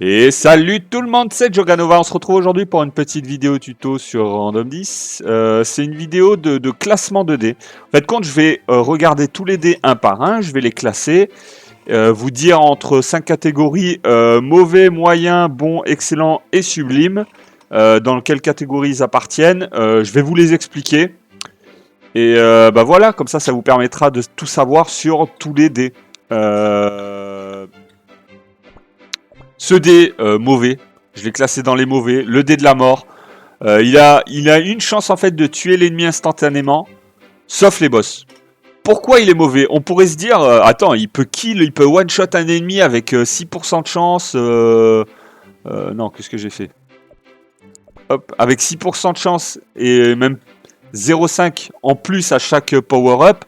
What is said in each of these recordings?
Et salut tout le monde, c'est Joganova. On se retrouve aujourd'hui pour une petite vidéo tuto sur Random 10. C'est une vidéo de classement de dés. En fait, quand je vais regarder tous les dés un par un, je vais les classer, vous dire entre 5 catégories mauvais, moyen, bon, excellent et sublime, dans quelle catégorie ils appartiennent. Je vais vous les expliquer. Et bah voilà, comme ça vous permettra de tout savoir sur tous les dés. Ce dé mauvais, je l'ai classé dans les mauvais. Le dé de la mort, il a une chance en fait de tuer l'ennemi instantanément, sauf les boss. Pourquoi il est mauvais? On pourrait se dire, attends, il peut one-shot un ennemi avec 6% de chance. Non, qu'est-ce que j'ai fait? Hop, avec 6% de chance et même 0,5 en plus à chaque power-up.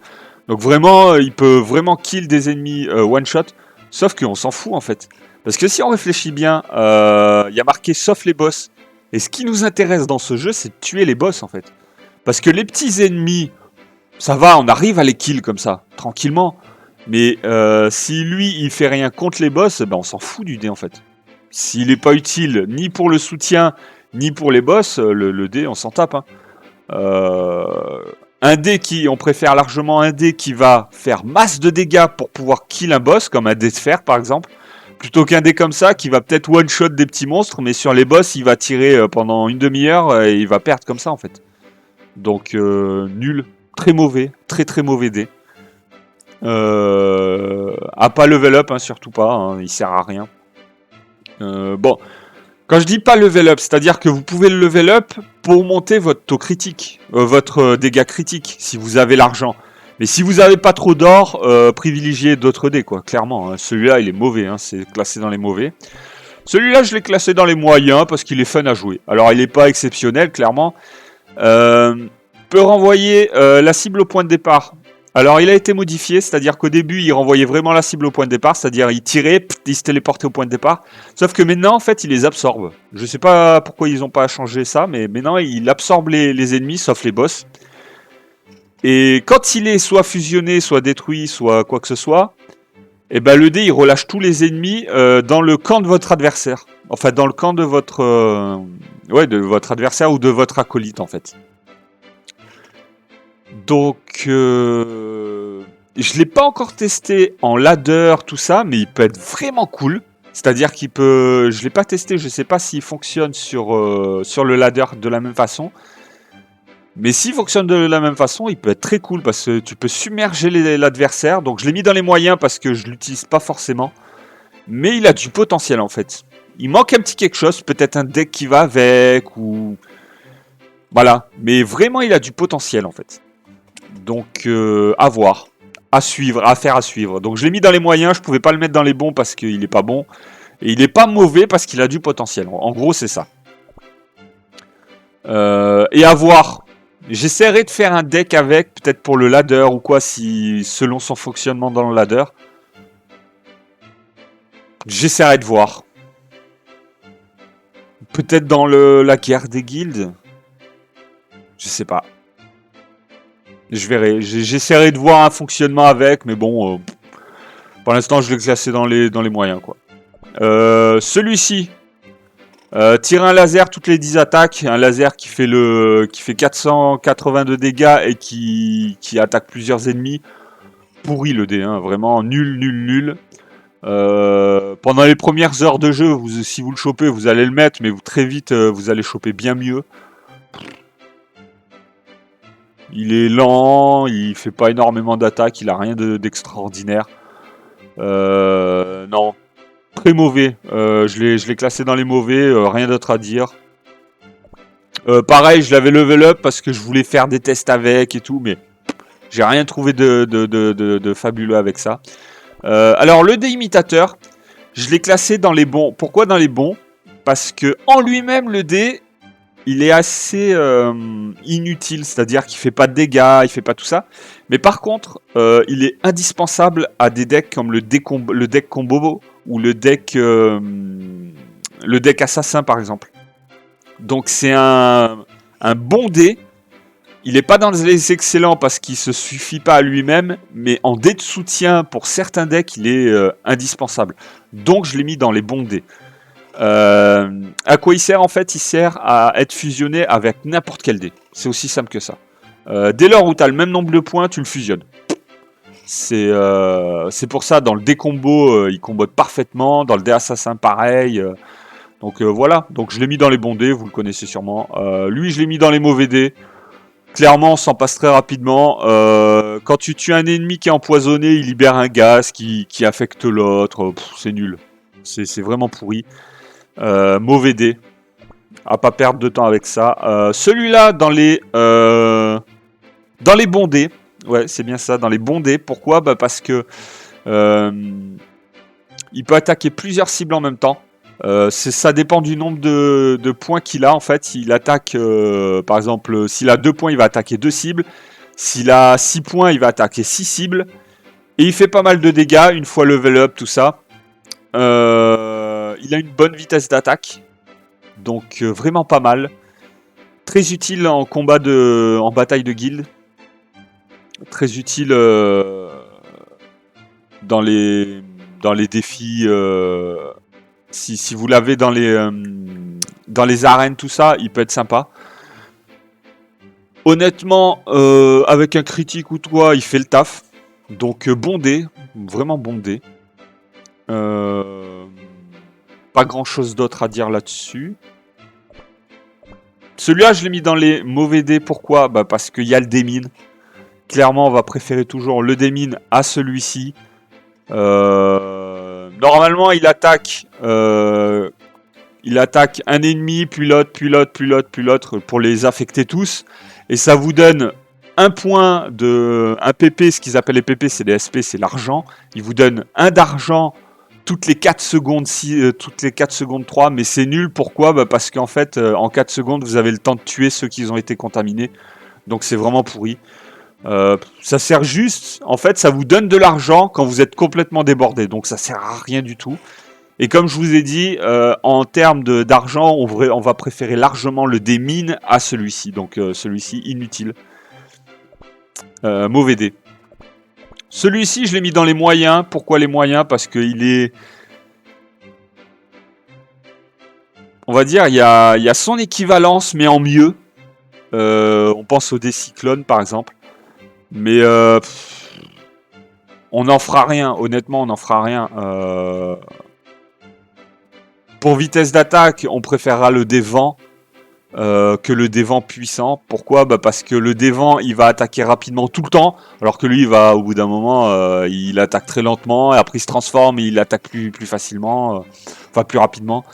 Donc vraiment, il peut vraiment kill des ennemis one-shot. Sauf qu'on s'en fout en fait. Parce que si on réfléchit bien, il y a marqué sauf les boss. Et ce qui nous intéresse dans ce jeu, c'est de tuer les boss en fait. Parce que les petits ennemis, ça va, on arrive à les kill comme ça, tranquillement. Mais si lui, il fait rien contre les boss, ben on s'en fout du dé en fait. S'il n'est pas utile ni pour le soutien, ni pour les boss, le dé, on s'en tape. Hein. Un dé on préfère largement un dé qui va faire masse de dégâts pour pouvoir kill un boss, comme un dé de fer par exemple, plutôt qu'un dé comme ça qui va peut-être one-shot des petits monstres, mais sur les boss il va tirer pendant une demi-heure et il va perdre comme ça en fait. Donc nul, très mauvais, très mauvais dé. À pas level up, hein, surtout pas, hein, il sert à rien. Bon. Quand je dis pas level up, c'est-à-dire que vous pouvez le level up pour monter votre taux critique, votre dégâts critique, si vous avez l'argent. Mais si vous n'avez pas trop d'or, privilégiez d'autres dés, quoi, clairement. Hein. Celui-là, il est mauvais, hein, c'est classé dans les mauvais. Celui-là, je l'ai classé dans les moyens parce qu'il est fun à jouer. Alors, il n'est pas exceptionnel, clairement. Peut renvoyer la cible au point de départ. Alors, il a été modifié, c'est-à-dire qu'au début, il renvoyait vraiment la cible au point de départ, c'est-à-dire il tirait, il se téléportait au point de départ. Sauf que maintenant, en fait, il les absorbe. Je sais pas pourquoi ils n'ont pas changé ça, mais maintenant, il absorbe les ennemis, sauf les boss. Et quand il est soit fusionné, soit détruit, soit quoi que ce soit, et ben le dé, il relâche tous les ennemis dans le camp de votre adversaire. Enfin, dans le camp de de votre adversaire ou de votre acolyte, en fait. Donc, je l'ai pas encore testé en ladder, tout ça, mais il peut être vraiment cool. C'est-à-dire qu'il peut... Je l'ai pas testé, je sais pas s'il fonctionne sur le ladder de la même façon. Mais s'il fonctionne de la même façon, il peut être très cool parce que tu peux submerger l'adversaire. Donc je l'ai mis dans les moyens parce que je l'utilise pas forcément. Mais il a du potentiel en fait. Il manque un petit quelque chose, peut-être un deck qui va avec ou... Voilà, mais vraiment il a du potentiel en fait. Donc à voir, à suivre, à faire à suivre. Donc je l'ai mis dans les moyens, je pouvais pas le mettre dans les bons parce qu'il est pas bon. Et il est pas mauvais parce qu'il a du potentiel. En gros c'est ça. Et à voir. J'essaierai de faire un deck avec, peut-être pour le ladder ou quoi, si selon son fonctionnement dans le ladder. J'essaierai de voir. Peut-être dans la guerre des guildes. Je sais pas. Je verrai. J'essaierai de voir un fonctionnement avec, mais bon, pour l'instant, je l'ai classé dans les moyens, quoi. Celui-ci, tire un laser toutes les 10 attaques, un laser qui fait 482 dégâts et qui attaque plusieurs ennemis. Pourri le dé, hein, vraiment nul. Pendant les premières heures de jeu, si vous le chopez, vous allez le mettre, mais très vite, vous allez choper bien mieux. Il est lent, il fait pas énormément d'attaques, il a rien d'extraordinaire. Non, très mauvais. Je l'ai classé dans les mauvais, rien d'autre à dire. Pareil, je l'avais level up parce que je voulais faire des tests avec et tout, mais j'ai rien trouvé de fabuleux avec ça. Alors le dé imitateur, je l'ai classé dans les bons. Pourquoi dans les bons? Parce que en lui-même le dé, il est assez inutile, c'est-à-dire qu'il fait pas de dégâts, il fait pas tout ça. Mais par contre, il est indispensable à des decks comme le deck combo ou le deck assassin par exemple. Donc c'est un bon dé. Il n'est pas dans les excellents parce qu'il ne se suffit pas à lui-même, mais en dé de soutien pour certains decks, il est indispensable. Donc je l'ai mis dans les bons dés. À quoi il sert en fait? Il sert à être fusionné avec n'importe quel dé. C'est aussi simple que ça. Dès lors où tu as le même nombre de points, tu le fusionnes. C'est pour ça, dans le dé combo, il combote parfaitement. Dans le dé assassin, pareil. Donc voilà, donc je l'ai mis dans les bons dés, vous le connaissez sûrement. Lui, je l'ai mis dans les mauvais dés. Clairement, on s'en passe très rapidement. Quand tu tues un ennemi qui est empoisonné, il libère un gaz qui affecte l'autre. C'est nul. C'est vraiment pourri. Mauvais dé. À pas perdre de temps avec ça. Celui-là, dans les bons dés. Ouais, c'est bien ça, dans les bons dés. Pourquoi? Bah parce que il peut attaquer plusieurs cibles en même temps. Ça dépend du nombre de points qu'il a en fait. Il attaque, par exemple, s'il a 2 points, il va attaquer 2 cibles. S'il a 6 points, il va attaquer 6 cibles. Et il fait pas mal de dégâts, une fois level up, tout ça. Il a une bonne vitesse d'attaque. Donc vraiment pas mal. Très utile en combat en bataille de guilde. Très utile dans les défis. Si vous l'avez dans les arènes, tout ça, il peut être sympa. Honnêtement, avec un critique ou toi, il fait le taf. Donc bon dé, vraiment bon dé. Pas grand chose d'autre à dire là-dessus. Celui-là, je l'ai mis dans les mauvais dés. Pourquoi? Bah parce qu'il y a le démine. Clairement, on va préférer toujours le démine à celui-ci. Normalement, il attaque un ennemi, puis l'autre, puis l'autre, puis l'autre, puis l'autre, pour les affecter tous. Et ça vous donne un point un PP, ce qu'ils appellent les PP, c'est les SP, c'est l'argent. Il vous donne 1 d'argent toutes les 4 secondes, toutes les 4 secondes 3, mais c'est nul. Pourquoi? Bah parce qu'en fait, en 4 secondes, vous avez le temps de tuer ceux qui ont été contaminés. Donc c'est vraiment pourri. Ça sert juste, en fait, ça vous donne de l'argent quand vous êtes complètement débordé. Donc ça sert à rien du tout. Et comme je vous ai dit, en termes d'argent, on va préférer largement le démine à celui-ci. Donc celui-ci, inutile. Mauvais dé. Celui-ci, je l'ai mis dans les moyens. Pourquoi les moyens? Parce qu'il est... On va dire, il y a son équivalence, mais en mieux. On pense au dé cyclone, par exemple. Mais on n'en fera rien. Honnêtement, on n'en fera rien. Pour vitesse d'attaque, on préférera le dé vent que le dé vent puissant. Pourquoi? Bah parce que le dé vent, il va attaquer rapidement tout le temps, alors que lui, il va, au bout d'un moment, il attaque très lentement, et après il se transforme et il attaque plus facilement, enfin plus rapidement.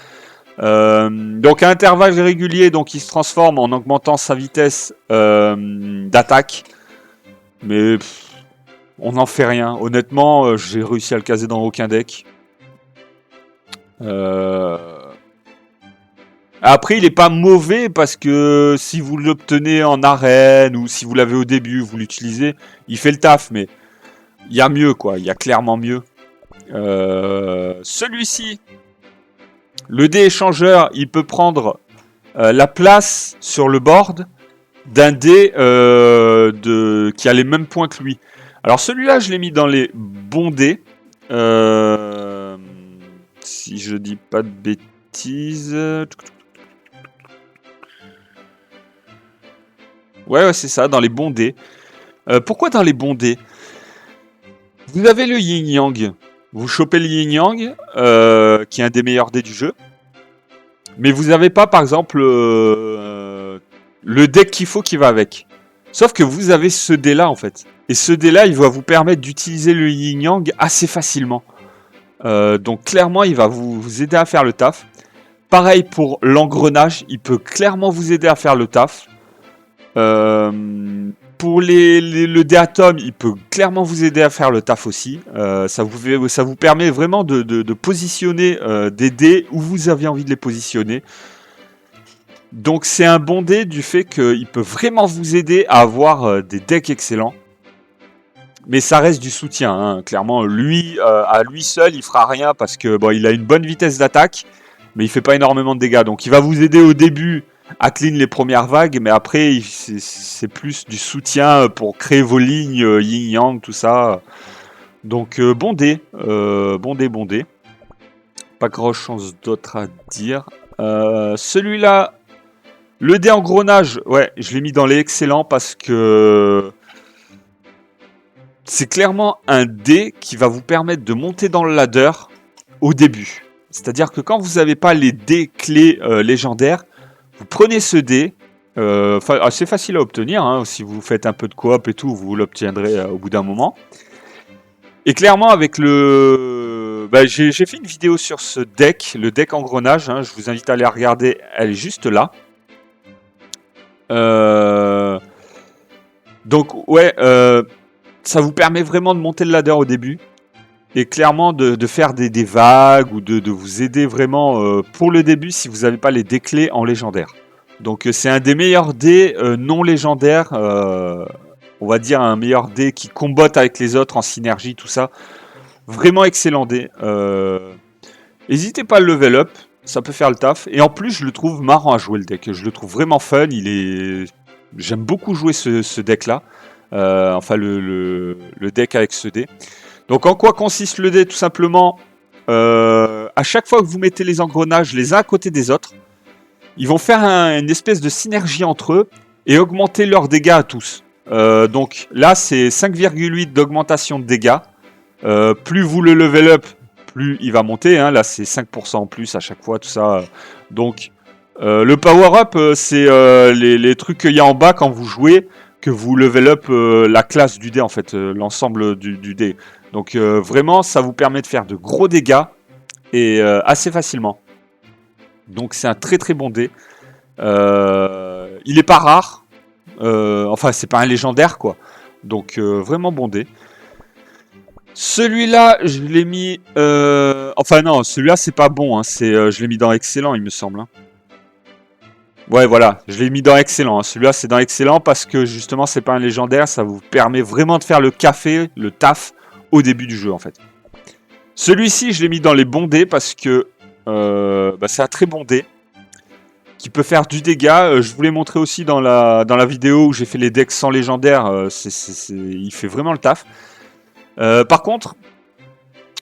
Donc à intervalles réguliers, donc il se transforme en augmentant sa vitesse d'attaque. Mais on n'en fait rien. Honnêtement, j'ai réussi à le caser dans aucun deck. Après, il n'est pas mauvais parce que si vous l'obtenez en arène ou si vous l'avez au début, vous l'utilisez, il fait le taf. Mais il y a mieux, quoi. Il y a clairement mieux. Celui-ci, le dé échangeur, il peut prendre la place sur le board d'un dé qui a les mêmes points que lui. Alors celui-là, je l'ai mis dans les bons dés. Si je dis pas de bêtises. Ouais, c'est ça, dans les bons dés. Pourquoi dans les bons dés? Vous avez le yin-yang. Vous chopez le yin-yang, qui est un des meilleurs dés du jeu. Mais vous n'avez pas, par exemple, le deck qu'il faut qui va avec. Sauf que vous avez ce dé-là, en fait. Et ce dé-là, il va vous permettre d'utiliser le yin-yang assez facilement. Donc clairement, il va vous aider à faire le taf. Pareil pour l'engrenage, il peut clairement vous aider à faire le taf. Pour le dé atome, il peut clairement vous aider à faire le taf aussi. Ça vous permet vraiment de positionner des dés où vous avez envie de les positionner. Donc c'est un bon dé du fait qu'il peut vraiment vous aider à avoir des decks excellents. Mais ça reste du soutien, hein. Clairement, lui, à lui seul, il fera rien parce que bon, il a une bonne vitesse d'attaque, mais il fait pas énormément de dégâts. Donc il va vous aider au début à clean les premières vagues, mais après, c'est plus du soutien pour créer vos lignes, yin-yang, tout ça. Donc bon dé, bon dé. pas grand chose d'autre à dire. Celui-là, le dé engrenage, ouais, je l'ai mis dans les excellents parce que c'est clairement un dé qui va vous permettre de monter dans le ladder au début. C'est-à-dire que quand vous n'avez pas les dés clés légendaires, vous prenez ce dé, assez facile à obtenir, hein, si vous faites un peu de coop et tout, vous l'obtiendrez au bout d'un moment. Et clairement, avec le... j'ai fait une vidéo sur ce deck, le deck engrenage, hein, je vous invite à aller regarder, elle est juste là. Donc, ouais, ça vous permet vraiment de monter le ladder au début. Et clairement de faire des vagues ou de vous aider vraiment pour le début si vous n'avez pas les dés clés en légendaire. Donc c'est un des meilleurs dés non légendaires, on va dire un meilleur dé qui combotte avec les autres en synergie, tout ça. Vraiment excellent dé. N'hésitez pas à le level up, ça peut faire le taf. Et en plus je le trouve marrant à jouer le deck, je le trouve vraiment fun, j'aime beaucoup jouer ce deck là. Enfin le deck avec ce dé. Donc en quoi consiste le dé? Tout simplement, à chaque fois que vous mettez les engrenages les uns à côté des autres, ils vont faire une espèce de synergie entre eux et augmenter leurs dégâts à tous. Donc là c'est 5,8 d'augmentation de dégâts. Plus vous le level up, plus il va monter. Hein. Là c'est 5% en plus à chaque fois, tout ça. Donc le power up, c'est les trucs qu'il y a en bas quand vous jouez, que vous level up la classe du dé en fait, l'ensemble du dé. Donc vraiment, ça vous permet de faire de gros dégâts et assez facilement. Donc c'est un très très bon dé. Il est pas rare. Enfin, c'est pas un légendaire quoi. Donc vraiment bon dé. Celui-là, je l'ai mis... Enfin non, celui-là c'est pas bon. Hein. Je l'ai mis dans excellent il me semble. Hein. Ouais, voilà, je l'ai mis dans excellent. Hein. Celui-là, c'est dans excellent parce que justement, c'est pas un légendaire. Ça vous permet vraiment de faire le café, le taf au début du jeu en fait. Celui-ci, je l'ai mis dans les bons dés parce que c'est un très bon dé qui peut faire du dégât. Je vous l'ai montré aussi dans la vidéo où j'ai fait les decks sans légendaire. Il fait vraiment le taf. Par contre,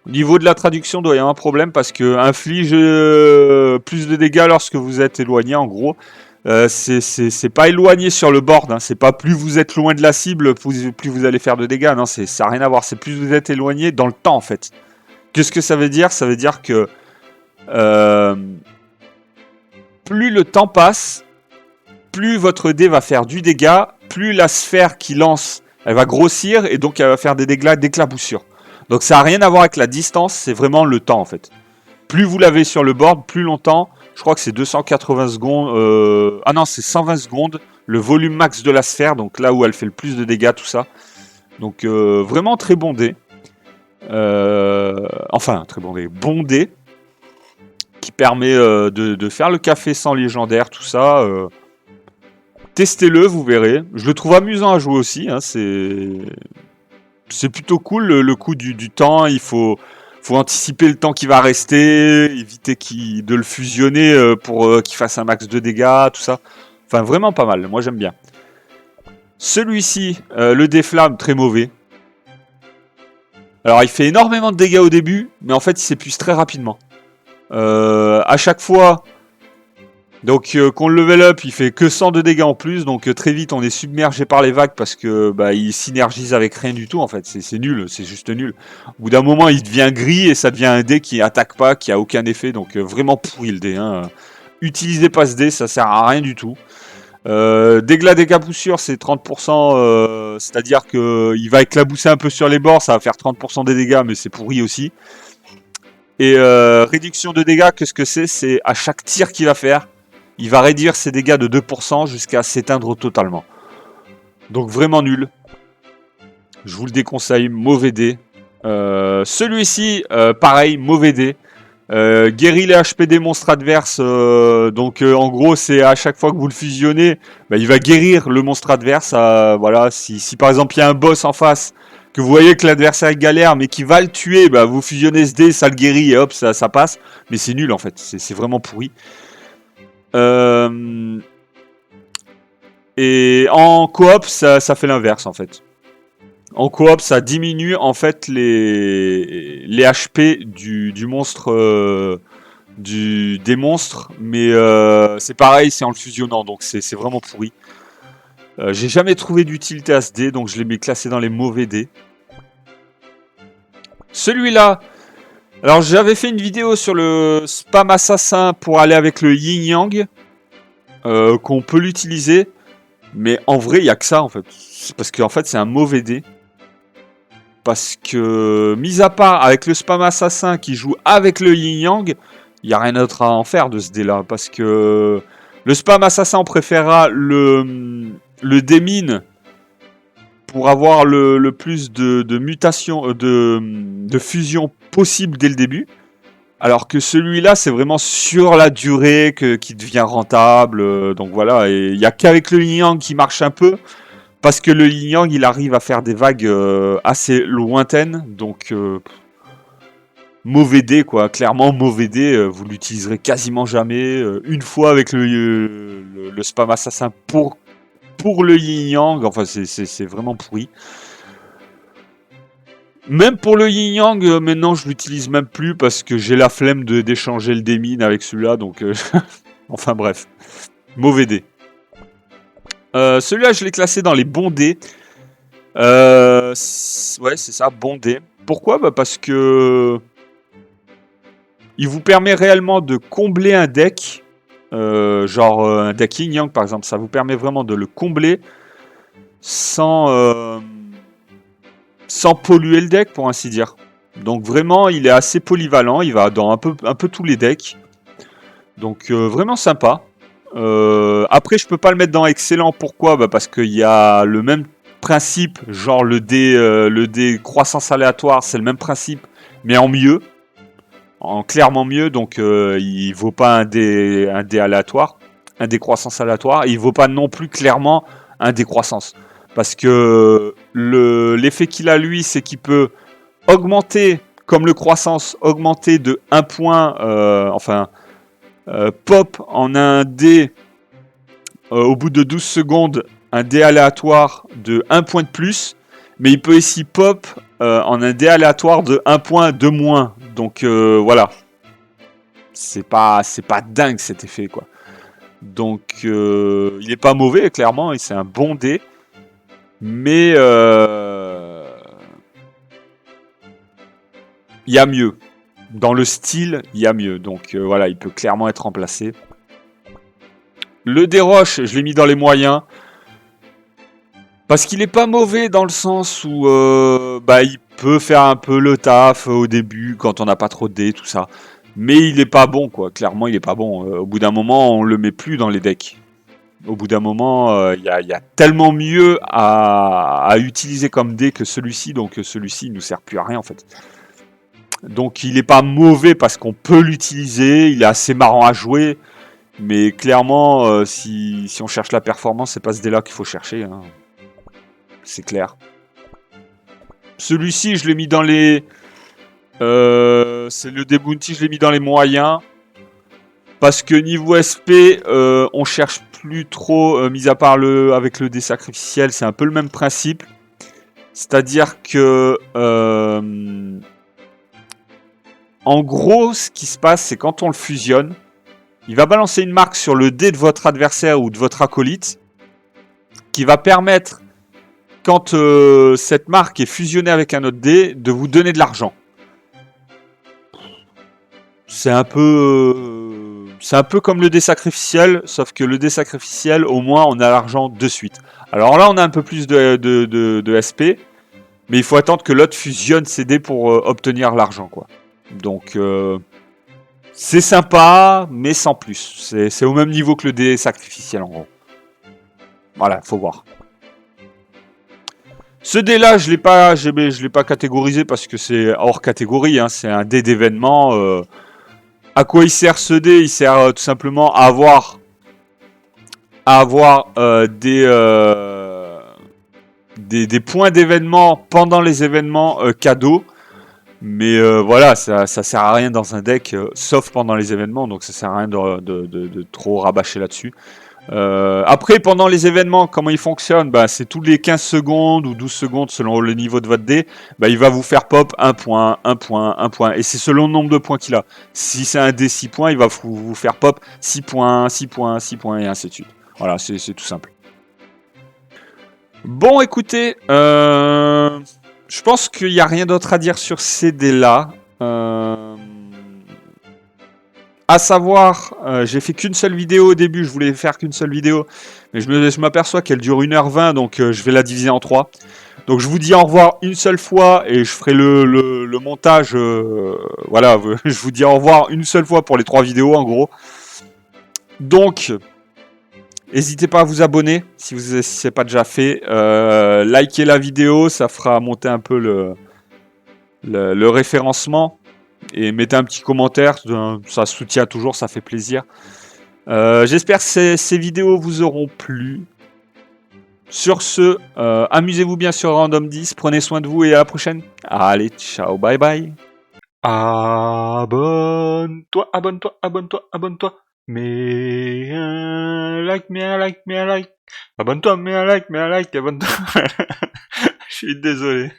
au niveau de la traduction, il doit y avoir un problème parce que inflige plus de dégâts lorsque vous êtes éloigné en gros. C'est pas éloigné sur le board, hein. C'est pas plus vous êtes loin de la cible, plus vous allez faire de dégâts. Non, ça n'a rien à voir. C'est plus vous êtes éloigné dans le temps en fait. Qu'est-ce que ça veut dire? Ça veut dire que plus le temps passe, plus votre dé va faire du dégât, plus la sphère qui lance, elle va grossir et donc elle va faire des dégâts d'éclaboussure. Donc ça n'a rien à voir avec la distance, c'est vraiment le temps en fait. Plus vous l'avez sur le board, plus longtemps. Je crois que c'est 280 secondes. Ah non, c'est 120 secondes. Le volume max de la sphère, donc là où elle fait le plus de dégâts, tout ça. Donc vraiment très bon dé. Enfin, très bon dé. Bon dé. Qui permet de faire le café sans légendaire, tout ça. Testez-le, vous verrez. Je le trouve amusant à jouer aussi. Hein, c'est plutôt cool le coup du temps. Il faut anticiper le temps qui va rester, éviter de le fusionner pour qu'il fasse un max de dégâts, tout ça. Enfin, vraiment pas mal. Moi, j'aime bien. Celui-ci, le déflamme, très mauvais. Alors, il fait énormément de dégâts au début, mais en fait, il s'épuise très rapidement. À chaque fois, donc qu'on le level up, il fait que 100 de dégâts en plus, donc très vite on est submergé par les vagues parce que il synergise avec rien du tout en fait, c'est nul, c'est juste nul. Au bout d'un moment il devient gris et ça devient un dé qui attaque pas, qui a aucun effet, donc vraiment pourri le dé. Hein. Utilisez pas ce dé, ça sert à rien du tout. Dégâts d'éclaboussure c'est 30%, c'est-à-dire qu'il va éclabousser un peu sur les bords, ça va faire 30% des dégâts, mais c'est pourri aussi. Et réduction de dégâts, qu'est-ce que c'est? C'est à chaque tir qu'il va faire, il va réduire ses dégâts de 2% jusqu'à s'éteindre totalement. Donc vraiment nul. Je vous le déconseille, mauvais dé. Celui-ci, pareil, mauvais dé. Guérit les HP des monstres adverses. Donc en gros, c'est à chaque fois que vous le fusionnez, il va guérir le monstre adverse. Voilà, si par exemple il y a un boss en face, que vous voyez que l'adversaire galère, mais qui va le tuer, vous fusionnez ce dé, ça le guérit et hop, ça passe. Mais c'est nul en fait, c'est vraiment pourri. Et en coop, ça fait l'inverse en fait. En coop, ça diminue en fait les HP du monstre, des monstres, mais c'est pareil, c'est en le fusionnant, donc c'est vraiment pourri. J'ai jamais trouvé d'utilité à ce dé, donc je l'ai mis classé dans les mauvais dés. Celui-là, alors j'avais fait une vidéo sur le spam assassin pour aller avec le yin yang, qu'on peut l'utiliser, mais en vrai il n'y a que ça en fait. C'est parce qu'en fait c'est un mauvais dé. Parce que, mis à part avec le spam assassin qui joue avec le yin yang, il n'y a rien d'autre à en faire de ce dé là. Parce que le spam assassin, on préférera le démine pour avoir le plus de mutations, de fusion possible dès le début. Alors que celui-là, c'est vraiment sur la durée qui devient rentable. Donc voilà, et il n'y a qu'avec le yin yang qui marche un peu. Parce que le yin yang, il arrive à faire des vagues assez lointaines. Donc, mauvais dé, quoi. Clairement, mauvais dé, vous l'utiliserez quasiment jamais. Une fois avec le spam assassin pour le yin yang. Enfin, c'est vraiment pourri. Même pour le yin yang, maintenant, je l'utilise même plus parce que j'ai la flemme d'échanger le démine avec celui-là. Donc, enfin bref. Mauvais dé. Celui-là, je l'ai classé dans les bons dés. Ouais, c'est ça, bon dé. Pourquoi ? Bah parce que il vous permet réellement de combler un deck, genre un deck Yin Yang par exemple. Ça vous permet vraiment de le combler sans polluer le deck, pour ainsi dire. Donc vraiment, il est assez polyvalent. Il va dans un peu tous les decks. Donc vraiment sympa. Après, je peux pas le mettre dans excellent. Pourquoi ? Bah parce qu'il y a le même principe, genre le dé croissance aléatoire, c'est le même principe, mais en mieux, en clairement mieux. Donc il vaut pas un dé aléatoire, un dé croissance aléatoire. Et il vaut pas non plus clairement un dé croissance, parce que l'effet qu'il a lui, c'est qu'il peut augmenter, comme le croissance, augmenter de 1 point, pop en un dé au bout de 12 secondes, un dé aléatoire de 1 point de plus, mais il peut ici pop en un dé aléatoire de 1 point de moins. Donc voilà, c'est pas dingue cet effet, quoi. Donc il est pas mauvais, clairement, et c'est un bon dé, mais il y a mieux. Dans le style, il y a mieux. Donc voilà, il peut clairement être remplacé. Le déroche, je l'ai mis dans les moyens. Parce qu'il est pas mauvais dans le sens où il peut faire un peu le taf au début quand on n'a pas trop de dés, tout ça. Mais il est pas bon, quoi. Clairement, il est pas bon. Au bout d'un moment, on le met plus dans les decks. Au bout d'un moment, il y a tellement mieux à utiliser comme dé que celui-ci. Donc celui-ci, il nous sert plus à rien en fait. Donc il est pas mauvais parce qu'on peut l'utiliser. Il est assez marrant à jouer. Mais clairement, si on cherche la performance, c'est pas ce dé-là qu'il faut chercher, hein. C'est clair. Celui-ci, je l'ai mis dans les... c'est le dé bounty, je l'ai mis dans les moyens. Parce que niveau SP, on cherche plus trop, mis à part avec le dé sacrificiel, c'est un peu le même principe. C'est-à-dire que... en gros, ce qui se passe, c'est quand on le fusionne, il va balancer une marque sur le dé de votre adversaire ou de votre acolyte, qui va permettre, quand cette marque est fusionnée avec un autre dé, de vous donner de l'argent. C'est un peu comme le dé sacrificiel, sauf que le dé sacrificiel, au moins, on a l'argent de suite. Alors là, on a un peu plus de SP, mais il faut attendre que l'autre fusionne ses dés pour obtenir l'argent, quoi. Donc, c'est sympa, mais sans plus. C'est au même niveau que le dé sacrificiel, en gros. Voilà, faut voir. Ce dé-là, je l'ai pas catégorisé parce que c'est hors catégorie, hein, c'est un dé d'événement. À quoi il sert ce dé ? Il sert tout simplement à avoir des points d'événement pendant les événements cadeaux. Mais voilà, ça sert à rien dans un deck, sauf pendant les événements, donc ça sert à rien de trop rabâcher là-dessus. Après, pendant les événements, comment ils fonctionnent? Bah, c'est tous les 15 secondes ou 12 secondes selon le niveau de votre dé. Bah, il va vous faire pop un point, un point, un point. Et c'est selon le nombre de points qu'il a. Si c'est un dé 6 points, il va vous faire pop 6 points, 6 points, 6 points et ainsi de suite. Voilà, c'est tout simple. Bon, écoutez, je pense qu'il n'y a rien d'autre à dire sur ces dés-là. À savoir, j'ai fait qu'une seule vidéo au début, je voulais faire qu'une seule vidéo, mais je m'aperçois qu'elle dure 1h20, donc je vais la diviser en 3. Donc je vous dis au revoir une seule fois et je ferai le montage. Voilà, je vous dis au revoir une seule fois pour les 3 vidéos en gros. Donc, n'hésitez pas à vous abonner si ce n'est pas déjà fait. Likez la vidéo, ça fera monter un peu le référencement. Et mettez un petit commentaire, ça soutient toujours, ça fait plaisir. J'espère que ces vidéos vous auront plu. Sur ce, amusez-vous bien sur Random 10, prenez soin de vous et à la prochaine. Allez, ciao, bye bye. Abonne-toi, abonne-toi, abonne-toi, abonne-toi. Mets un like, mets un like, mets un like. Abonne-toi, mets un like, abonne-toi. Je suis désolé.